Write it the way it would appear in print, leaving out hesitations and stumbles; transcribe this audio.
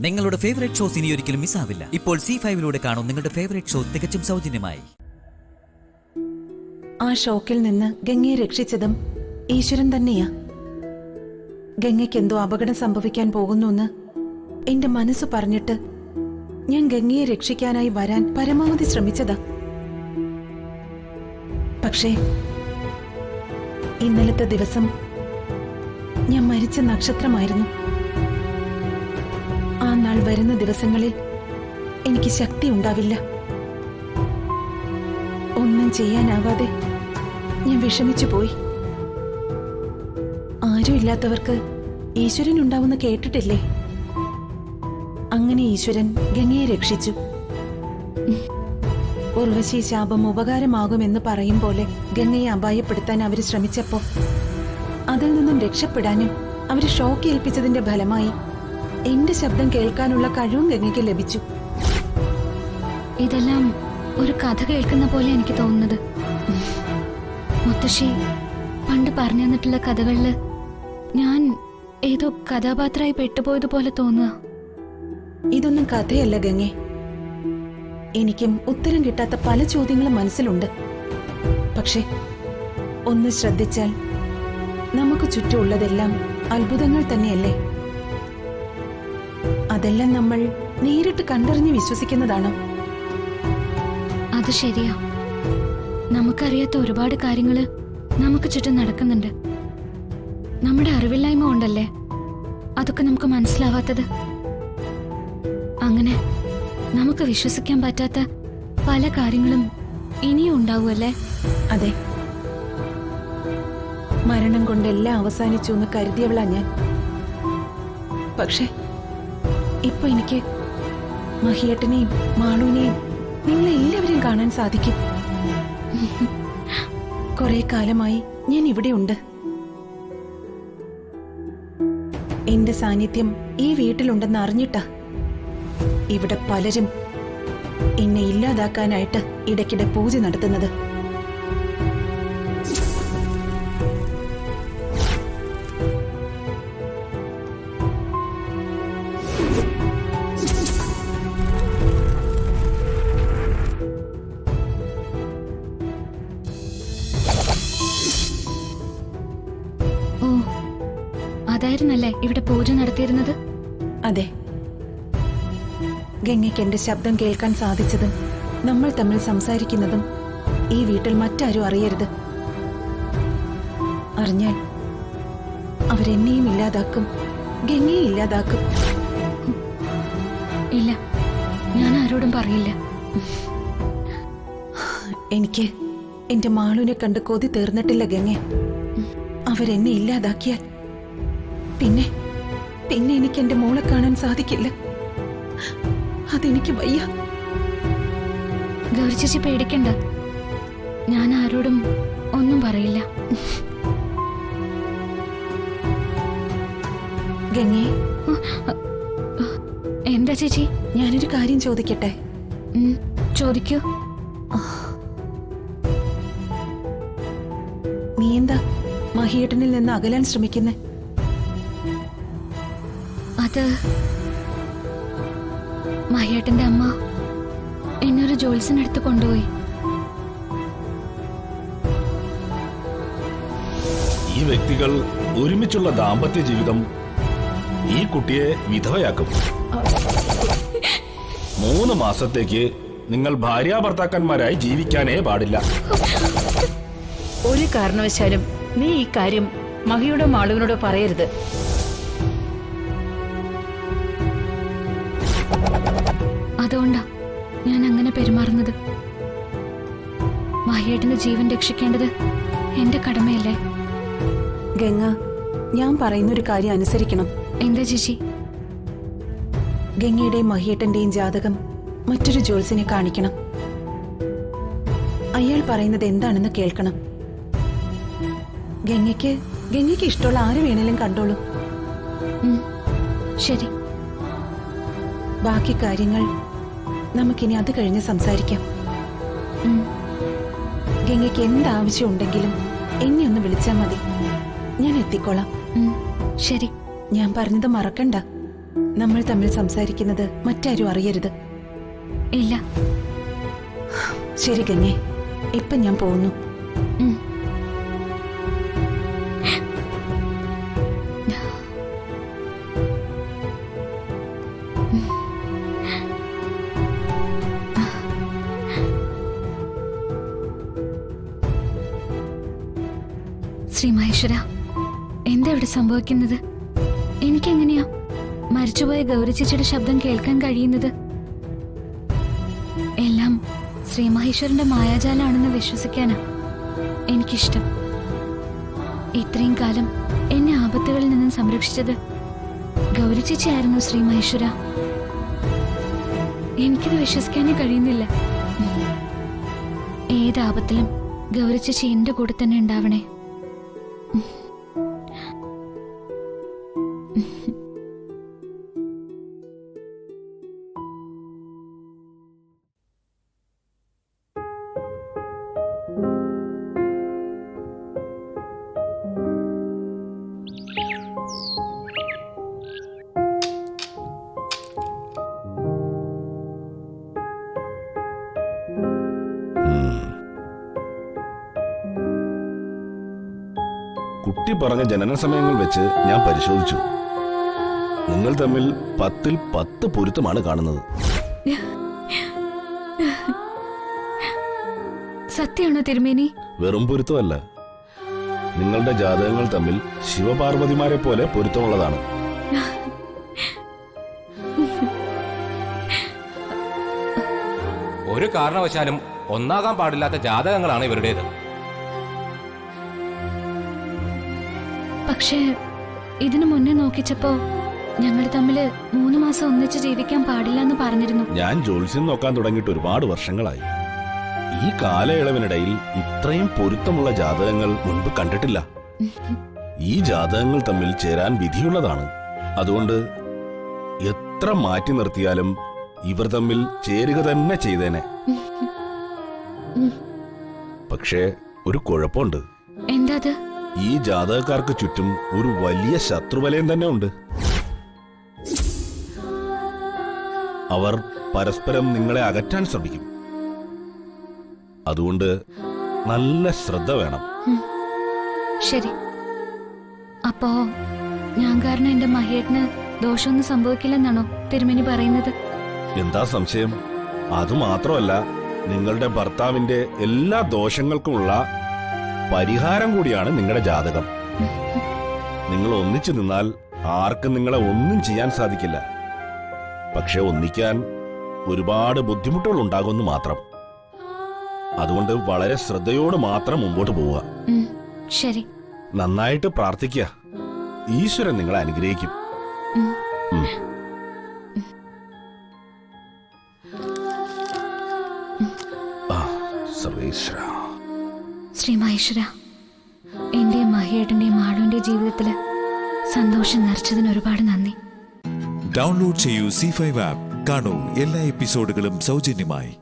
നിങ്ങളുടെ favourite shows ഇനി ഒരിക്കലും മിസ്സാവില്ല. ഇപ്പോൾ C5-ലൂടെ കാണും നിങ്ങളുടെ ഫേവറേറ്റ് ഷോ തികച്ചും സൗജന്യമായി. ആ ഷോക്കിൽ നിന്ന് ഗംഗയെ രക്ഷിച്ചതും ഈശ്വരൻ തന്നെയാ. ഗംഗയ്ക്ക് എന്തോ അപകടം സംഭവിക്കാൻ പോകുന്നുവെന്ന് എന്റെ മനസ്സ് പറഞ്ഞിട്ട് ഞാൻ ഗംഗയെ രക്ഷിക്കാനായി വരാൻ പരമാവധി ശ്രമിച്ചതാ. പക്ഷേ ഇന്നലത്തെ ദിവസം ഞാൻ മരിച്ച നക്ഷത്രമായിരുന്നു. ആ നാൾ വരുന്ന ദിവസങ്ങളിൽ എനിക്ക് ശക്തി ഉണ്ടാവില്ല. ഒന്നും ചെയ്യാനാവാതെ ഞാൻ വിഷമിച്ചു പോയി. ആരുമില്ലാത്തവർക്ക് ഈശ്വരൻ ഉണ്ടാവുന്ന കേട്ടിട്ടില്ലേ? അങ്ങനെ ഈശ്വരൻ ഗംഗയെ രക്ഷിച്ചു. ഉർവശി ശാപം ഉപകാരമാകുമെന്ന് പറയും പോലെ ഗംഗയെ അപായപ്പെടുത്താൻ അവര് ശ്രമിച്ചപ്പോ അതിൽ നിന്നും രക്ഷപ്പെടാനും അവര് ഷോക്ക് ഏൽപ്പിച്ചതിന്റെ ഫലമായി എന്റെ ശബ്ദം കേൾക്കാനുള്ള കഴിവും ഗംഗയ്ക്ക് ലഭിച്ചു. ഇതെല്ലാം ഒരു കഥ കേൾക്കുന്ന പോലെ എനിക്ക് തോന്നുന്നത്. മുത്തശ്ശി പണ്ട് പറഞ്ഞു തന്നിട്ടുള്ള കഥകളില് ഞാൻ ഏതോ കഥാപാത്രമായി പെട്ടുപോയതുപോലെ തോന്നുക. ഇതൊന്നും കഥയല്ല ഗംഗെ. എനിക്കും ഉത്തരം കിട്ടാത്ത പല ചോദ്യങ്ങളും മനസ്സിലുണ്ട്. പക്ഷെ ഒന്ന് ശ്രദ്ധിച്ചാൽ നമുക്ക് ചുറ്റുമുള്ളതെല്ലാം അത്ഭുതങ്ങൾ തന്നെയല്ലേ? അതെല്ലാം നമ്മൾ നേരിട്ട് കണ്ടറിഞ്ഞ് വിശ്വസിക്കുന്നതാണോ? അത് ശരിയാ. നമുക്കറിയാത്ത ഒരുപാട് കാര്യങ്ങള് നമുക്ക് ചുറ്റും നടക്കുന്നുണ്ട്. നമ്മുടെ അറിവില്ലായ്മ കൊണ്ടല്ലേ അതൊക്കെ നമുക്ക് മനസ്സിലാവാത്തത്. അങ്ങനെ നമുക്ക് വിശ്വസിക്കാൻ പറ്റാത്ത പല കാര്യങ്ങളും ഇനിയും ഉണ്ടാവുമല്ലേ? അതെ, മരണം കൊണ്ടെല്ലാം അവസാനിച്ചു എന്ന് കരുതിയവളാ ഞാൻ. പക്ഷെ ഇപ്പൊ എനിക്ക് മഹിയേട്ടനെയും മാളുവിനെയും നിങ്ങളെല്ലാവരെയും കാണാൻ സാധിക്കും. കുറെ കാലമായി ഞാൻ ഇവിടെയുണ്ട്. എന്റെ സാന്നിധ്യം ഈ വീട്ടിലുണ്ടെന്ന് അറിഞ്ഞിട്ടാ ഇവിടെ പലരും എന്നെ ഇല്ലാതാക്കാനായിട്ട് ഇടയ്ക്കിടെ പൂജ നടത്തുന്നത്. ഓ, അതായിരുന്നല്ലേ ഇവിടെ പൂജ നടത്തിയിരുന്നത്? അതെ, ഗംഗയ്ക്ക് എന്റെ ശബ്ദം കേൾക്കാൻ സാധിച്ചതും നമ്മൾ തമ്മിൽ സംസാരിക്കുന്നതും ഈ വീട്ടിൽ മറ്റാരും അറിയരുത്. അറിഞ്ഞാൽ അവരെന്നെയും ഇല്ലാതാക്കും, ഗംഗയെ ഇല്ലാതാക്കും. ഇല്ല, ഞാൻ ആരോടും പറയില്ല. എനിക്ക് എന്റെ മാളുവിനെ കണ്ട് കൊതി തീർന്നിട്ടില്ല ഗംഗെ. അവരെന്നെ ഇല്ലാതാക്കിയാൽ പിന്നെ പിന്നെ എനിക്ക് എന്റെ മോളെ കാണാൻ സാധിക്കില്ല. അതെനിക്ക് വയ്യ. ഗൗരി ചേച്ചി പേടിക്കണ്ട, ഞാൻ ആരോടും ഒന്നും പറയില്ല. ഗംഗെ, എന്താ ചേച്ചി? ഞാനൊരു കാര്യം ചോദിക്കട്ടെ? ചോദിക്കൂ. നീ എന്താ മഹിയേട്ടനിൽ നിന്ന് അകലാൻ ശ്രമിക്കുന്നേ? അത് മഹിയേട്ടന്റെ അമ്മ എന്നൊരു ജോത്സ്യനടുത്ത് കൊണ്ടുപോയി. ഈ വ്യക്തികൾ ഒരുമിച്ചുള്ള ദാമ്പത്യ ജീവിതം ഈ കുട്ടിയെ വിധവയാക്കും. 3 മാസത്തേക്ക് നിങ്ങൾ ഭാര്യാഭർത്താക്കന്മാരായി ജീവിക്കാനേ പാടില്ല. ഒരു കാരണവശാലും നീ ഈ കാര്യം മഹിയോടോ മാളുവിനോടോ പറയരുത്. അതുകൊണ്ടാ ഞാൻ അങ്ങനെ പെരുമാറുന്നത്. മഹിയേട്ടന്റെ ജീവൻ രക്ഷിക്കേണ്ടത് എന്റെ കടമയല്ലേ? ഗംഗ, ഞാൻ പറയുന്നൊരു കാര്യം അനുസരിക്കണം. എന്താ ചേച്ചി? ഗംഗയുടെയും മഹിയേട്ടന്റെയും ജാതകം മറ്റൊരു ജോത്സ്യനെ കാണിക്കണം. അയാൾ പറയുന്നത് എന്താണെന്ന് കേൾക്കണം. ഗംഗയ്ക്ക് ഇഷ്ടമുള്ള ആര് വേണേലും കണ്ടോളൂ. ശരി. ബാക്കി കാര്യങ്ങൾ നമുക്കിനി അത് കഴിഞ്ഞ് സംസാരിക്കാം. ഗംഗയ്ക്ക് എന്താവശ്യം ഉണ്ടെങ്കിലും എന്നെ ഒന്ന് വിളിച്ചാൽ മതി, ഞാൻ എത്തിക്കോളാം. ശരി. ഞാൻ പറഞ്ഞത് മറക്കണ്ട. നമ്മൾ തമ്മിൽ സംസാരിക്കുന്നത് മറ്റാരും അറിയരുത്. ഇല്ല. ശരി ഗംഗേ, ഇപ്പൊ ഞാൻ പോകുന്നു. ഉം. ശ്രീ മഹേശ്വര, എന്താ ഇവിടെ സംഭവിക്കുന്നത്? എനിക്കെങ്ങനെയാ മരിച്ചുപോയ ഗൗരി ചേച്ചിയുടെ ശബ്ദം കേൾക്കാൻ കഴിയുന്നത്? എല്ലാം ശ്രീ മഹേശ്വരന്റെ മായാജാലാണെന്ന് വിശ്വസിക്കാനാ എനിക്കിഷ്ടം. ഇത്രയും കാലം എന്നെ ആപത്തുകളിൽ നിന്നും സംരക്ഷിച്ചത് ഗൗരി ചേച്ചിയായിരുന്നു ശ്രീ മഹേശ്വര. എനിക്കിത് വിശ്വസിക്കാനേ കഴിയുന്നില്ല. ഏതാപത്തിലും ഗൗരി ചേച്ചി എന്റെ കൂടെ തന്നെ ഉണ്ടാവണേ. കുട്ടി പറഞ്ഞ ജനന സമയങ്ങൾ വെച്ച് ഞാൻ പരിശോധിച്ചു. നിങ്ങൾ തമ്മിൽ 10-ൽ 10 പൊരുത്തമാണ് കാണുന്നത്. സത്യമാണോ തിരുമേനി? വെറും പൊരുത്തമല്ല, നിങ്ങളുടെ ജാതകങ്ങൾ തമ്മിൽ ശിവപാർവതിമാരെ പോലെ പൊരുത്തമുള്ളതാണ്. ഒരു കാരണവശാലും ഒന്നാകാൻ പാടില്ലാത്ത ജാതകങ്ങളാണ് ഇവരുടേത്. പക്ഷേ ഇതിനു മുന്നേ നോക്കിച്ചപ്പോ ഞങ്ങൾ തമ്മില് 3 മാസം ഒന്നിച്ച് ജീവിക്കാൻ പാടില്ല എന്ന് പറഞ്ഞിരുന്നു. ഞാൻ ജ്യോത്സ്യം നോക്കാൻ തുടങ്ങിയിട്ട് ഒരുപാട് വർഷങ്ങളായി. ഈ കാലയളവിനിടയിൽ ഇത്രയും പൊരുത്തമുള്ള ജാതകങ്ങൾ മുൻപ് കണ്ടിട്ടില്ല. ഈ ജാതകങ്ങൾ തമ്മിൽ ചേരാൻ വിധിയുള്ളതാണ്. അതുകൊണ്ട് എത്ര മാറ്റി നിർത്തിയാലും ഇവർ തമ്മിൽ ചേരുക തന്നെ ചെയ്തേനെ. പക്ഷേ ഒരു കുഴപ്പമുണ്ട്. എന്താ? ഈ ജാതകക്കാർക്ക് ചുറ്റും ഒരു വലിയ ശത്രുവലയം തന്നെ ഉണ്ട്. അവർ പരസ്പരം നിങ്ങളെ അകറ്റാൻ ശ്രമിക്കും. അതുകൊണ്ട് നല്ല ശ്രദ്ധ വേണം. ശരി. അപ്പോ ഞാൻ കാരണം എന്റെ മഹേട്ടന് ദോഷമൊന്നും സംഭവിക്കില്ലെന്നാണോ തിരുമേനി പറയുന്നത്? എന്താ സംശയം? അതുമാത്രമല്ല, നിങ്ങളുടെ ഭർത്താവിന്റെ എല്ലാ ദോഷങ്ങൾക്കുമുള്ള പരിഹാരം കൂടിയാണ് നിങ്ങളുടെ ജാതകം. നിങ്ങൾ ഒന്നിച്ചു നിന്നാൽ ആർക്കും നിങ്ങളെ ഒന്നും ചെയ്യാൻ സാധിക്കില്ല. പക്ഷെ ഒന്നിക്കാൻ ഒരുപാട് ബുദ്ധിമുട്ടുകൾ ഉണ്ടാകുമെന്ന് മാത്രം. അതുകൊണ്ട് വളരെ ശ്രദ്ധയോട് മാത്രം മുമ്പോട്ട് പോവുക. ശരി. നന്നായിട്ട് പ്രാർത്ഥിക്കുക. ഈശ്വരൻ നിങ്ങളെ അനുഗ്രഹിക്കും. സർവേശ്വര. ശ്രീ മഹേശ്വര, എന്റെയും മഹേട്ടന്റെയും മാളുവിന്റെ ജീവിതത്തില് സന്തോഷം നിറച്ചതിന് ഒരുപാട് നന്ദി. ഡൗൺലോഡ് ചെയ്യൂ C5 ആപ്പ്. കാണൂ എല്ലാ എപ്പിസോഡുകളും സൗജന്യമായി.